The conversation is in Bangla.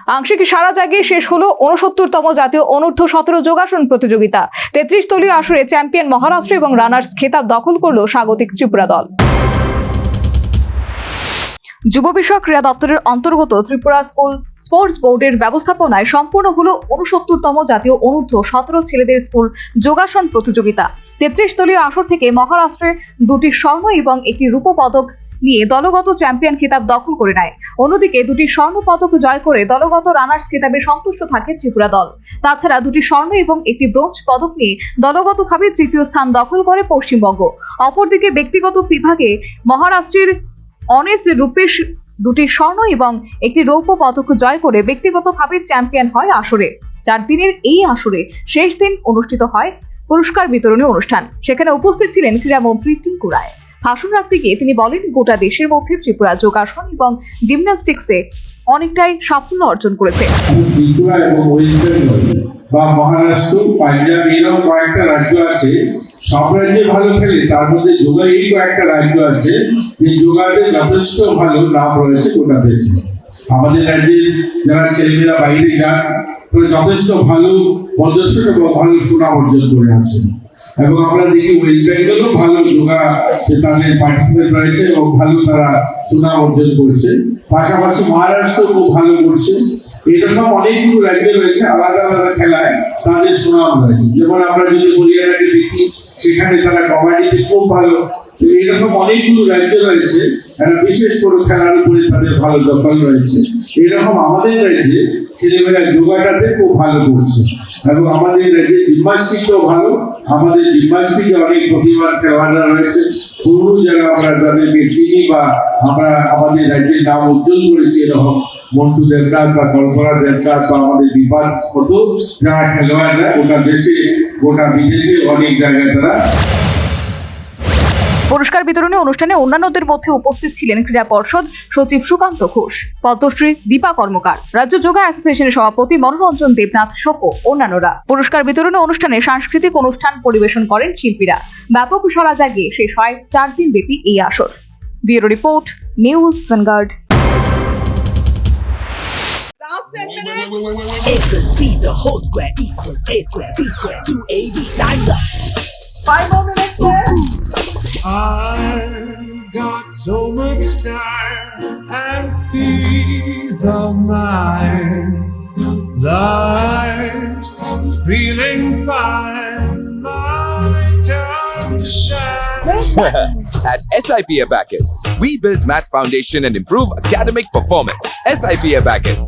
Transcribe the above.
আংশিক সারা জায়গায় শেষ হলো ৬৯তম জাতীয় অনূর্ধ্ব ১৭ যোগাসন প্রতিযোগিতা। ৩৩ দলীয় আসরে চ্যাম্পিয়ন মহারাষ্ট্র এবং রানার্স খেতাব দখল করল স্বাগতিক ত্রিপুরা দল। যুব বিষয়ক ক্রীড়া দপ্তরের অন্তর্গত ত্রিপুরা স্কুল স্পোর্টস বোর্ডের ব্যবস্থাপনায় সম্পূর্ণ হলো ৬৯তম জাতীয় অনূর্ধ্ব ১৭ ছেলেদের স্কুল যোগাসন প্রতিযোগিতা। ৩৩ দলীয় আসর থেকে মহারাষ্ট্রের ২টি স্বর্ণ এবং একটি রূপো পদক নিয়ে দলগত চ্যাম্পিয়ন খেতাব দখল করে নেয়। অন্যদিকে ২টি স্বর্ণ পদক জয় করে দলগত রানার্স খেতাবে সন্তুষ্ট থাকে ত্রিপুরা দল। তাছাড়া ২টি স্বর্ণ এবং একটি ব্রোঞ্জ পদক নিয়ে দলগতভাবে তৃতীয় স্থান দখল করে পশ্চিমবঙ্গ। অপরদিকে ব্যক্তিগত বিভাগে মহারাষ্ট্রের অনেস রূপেশ ২টি স্বর্ণ এবং একটি রৌপ্য পদক জয় করে ব্যক্তিগতভাবে চ্যাম্পিয়ন হয় আসরে। ৪ দিনের এই আসরে শেষ দিন অনুষ্ঠিত হয় পুরস্কার বিতরণী অনুষ্ঠান। সেখানে উপস্থিত ছিলেন ক্রীড়ামন্ত্রী টিঙ্কু রায়। ভাষণ রাখতে গিয়ে তিনি বলেন, গোটা দেশের মধ্যে ত্রিপুরা যোগাসন এবং জিমন্যাস্টিক্সে অনেকটাই সাফল্য অর্জন করেছে। ত্রিপুরা এবং ওয়েস্ট বেঙ্গল বা মহারাষ্ট্র, পাঞ্জাব এরকম কয়েকটা রাজ্য আছে, সব রাজ্যে ভালো খেলে, তার মধ্যে যোগা এই কয়েকটা রাজ্য আছে যে যোগাতে যথেষ্ট ভালো নাম রয়েছে গোটা দেশে। আমাদের রাজ্যের যারা ছেলেমেয়েরা বাইরে যান যথেষ্ট ভালো প্রদর্শন এবং ভালো সুনাম অর্জন করে আছেন। এবং আমরা দেখি ওয়েস্ট বেঙ্গলও ভালো যোগা তাদের পার্টিসিপেট রয়েছে এবং ভালো তারা সুনাম অর্জন করছে। পাশাপাশি মহারাষ্ট্র খুব ভালো করছে। এরকম অনেকগুলো রাজ্য রয়েছে আলাদা আলাদা খেলায় তাদের সুনাম রয়েছে। যেমন আমরা যদি হরিয়ানাকে দেখি, সেখানে তারা কবাডিতে খুব ভালো। এরকম অনেকগুলো রাজ্য রয়েছে, একটা বিশেষ করে খেলার উপরে তাদের ভালো দখল রয়েছে। এরকম আমাদের রাজ্যে ছেলেমেয়েরা যোগাটাতে খুব ভালো করছে এবং আমাদের রাজ্যে জিমন্যাস্টিকও ভালো। আমাদের জিমন্যাস্টিকে অনেক প্রতিভার খেলোয়াড়রা রয়েছে। পুরুষ যারা আমরা তাদেরকে চিনি বা আমরা আমাদের রাজ্যের নাম উজ্জ্বল করেছি, এরকম মন্টু দেবনাথ বা কল্পনা দেবনাথ বা আমাদের বিপাদ মতো যারা খেলোয়াড়রা গোটা দেশে গোটা বিদেশে অনেক জায়গায় তারা। পুরস্কার বিতরণী অনুষ্ঠানে অন্যান্যদের মধ্যে উপস্থিত ছিলেন ক্রীড়া পর্ষদ সচিব সুকান্ত ঘোষ, পদ্মশ্রী দীপা কর্মকার, রাজ্য যোগা অ্যাসোসিয়েশনের সভাপতি মনোরঞ্জন দেবনাথ সহ অন্যান্যরা। পুরস্কার বিতরণী অনুষ্ঠানে সাংস্কৃতিক অনুষ্ঠান পরিবেশন করেন শিল্পীরা। ব্যাপক সাড়া জাগিয়ে শেষ হয় 4 দিন ব্যাপী এই আসর। Bureau report, news vanguard. A plus B, the whole square equals A square, B square, 2AB, time's up. 5 more minutes left. I've got so much time and peace of mind. Life's feeling fine. My time to shine. At SIP Abacus, we build math foundation and improve academic performance. SIP Abacus,